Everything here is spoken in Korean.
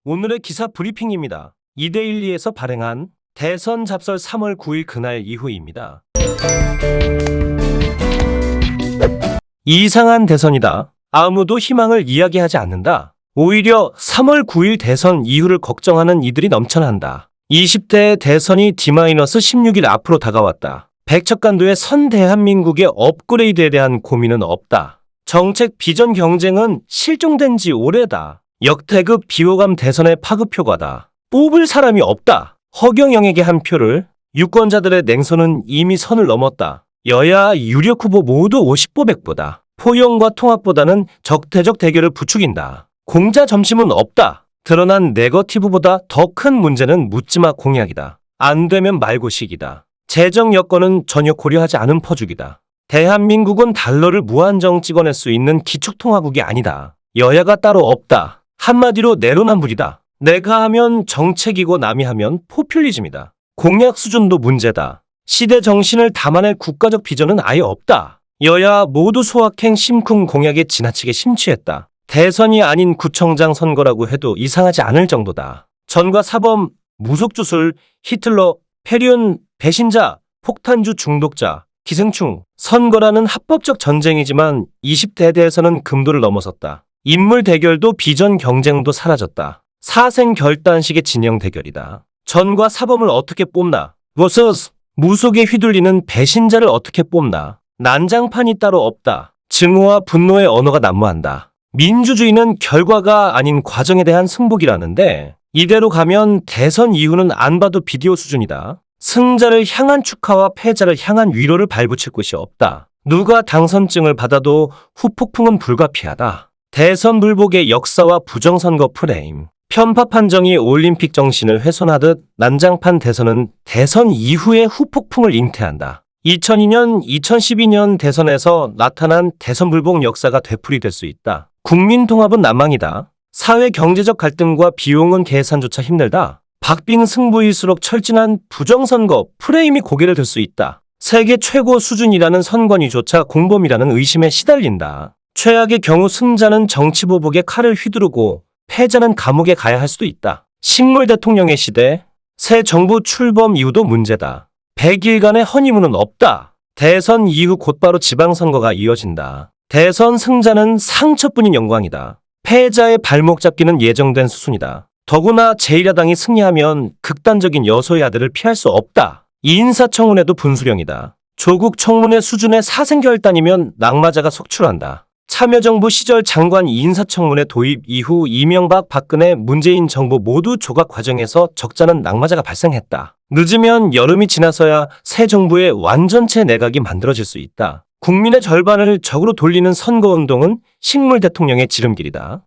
오늘의 기사 브리핑입니다. 이데일리에서 발행한 대선 잡설 3월 9일 그날 이후입니다. 이상한 대선이다. 아무도 희망을 이야기하지 않는다. 오히려 3월 9일 대선 이후를 걱정하는 이들이 넘쳐난다. 20대의 대선이 D-16일 앞으로 다가왔다. 백척간도의 선 대한민국의 업그레이드에 대한 고민은 없다. 정책 비전 경쟁은 실종된 지 오래다. 역대급 비호감 대선의 파급효과다. 뽑을 사람이 없다. 허경영에게 한 표를. 유권자들의 냉소는 이미 선을 넘었다. 여야 유력 후보 모두 50보 100보다. 포용과 통합보다는 적대적 대결을 부추긴다. 공자 점심은 없다. 드러난 네거티브보다 더 큰 문제는 묻지마 공약이다. 안 되면 말고식이다. 재정 여건은 전혀 고려하지 않은 퍼주기다. 대한민국은 달러를 무한정 찍어낼 수 있는 기축통화국이 아니다. 여야가 따로 없다. 한마디로 내로남불이다. 내가 하면 정책이고 남이 하면 포퓰리즘이다. 공약 수준도 문제다. 시대 정신을 담아낼 국가적 비전은 아예 없다. 여야 모두 소확행 심쿵 공약에 지나치게 심취했다. 대선이 아닌 구청장 선거라고 해도 이상하지 않을 정도다. 전과 사범, 무속주술, 히틀러, 패륜, 배신자, 폭탄주 중독자, 기생충, 선거라는 합법적 전쟁이지만 20대 대에서는 금도를 넘어섰다. 인물 대결도 비전 경쟁도 사라졌다. 사생 결단식의 진영 대결이다. 전과 사범을 어떻게 뽑나? vs 무속에 휘둘리는 배신자를 어떻게 뽑나? 난장판이 따로 없다. 증오와 분노의 언어가 난무한다. 민주주의는 결과가 아닌 과정에 대한 승복이라는데 이대로 가면 대선 이후는 안 봐도 비디오 수준이다. 승자를 향한 축하와 패자를 향한 위로를 발붙일 곳이 없다. 누가 당선증을 받아도 후폭풍은 불가피하다. 대선 불복의 역사와 부정선거 프레임. 편파 판정이 올림픽 정신을 훼손하듯 난장판 대선은 대선 이후의 후폭풍을 잉태한다. 2002년, 2012년 대선에서 나타난 대선 불복 역사가 되풀이될 수 있다. 국민 통합은 난망이다. 사회 경제적 갈등과 비용은 계산조차 힘들다. 박빙 승부일수록 철진한 부정선거 프레임이 고개를 들 수 있다. 세계 최고 수준이라는 선관위조차 공범이라는 의심에 시달린다. 최악의 경우 승자는 정치보복에 칼을 휘두르고 패자는 감옥에 가야 할 수도 있다. 식물 대통령의 시대, 새 정부 출범 이후도 문제다. 100일간의 허니문은 없다. 대선 이후 곧바로 지방선거가 이어진다. 대선 승자는 상처뿐인 영광이다. 패자의 발목 잡기는 예정된 수순이다. 더구나 제1야당이 승리하면 극단적인 여소야대를 피할 수 없다. 인사청문회도 분수령이다. 조국 청문회 수준의 사생결단이면 낙마자가 속출한다. 참여정부 시절 장관 인사청문회 도입 이후 이명박, 박근혜, 문재인 정부 모두 조각 과정에서 적잖은 낙마자가 발생했다. 늦으면 여름이 지나서야 새 정부의 완전체 내각이 만들어질 수 있다. 국민의 절반을 적으로 돌리는 선거운동은 식물 대통령의 지름길이다.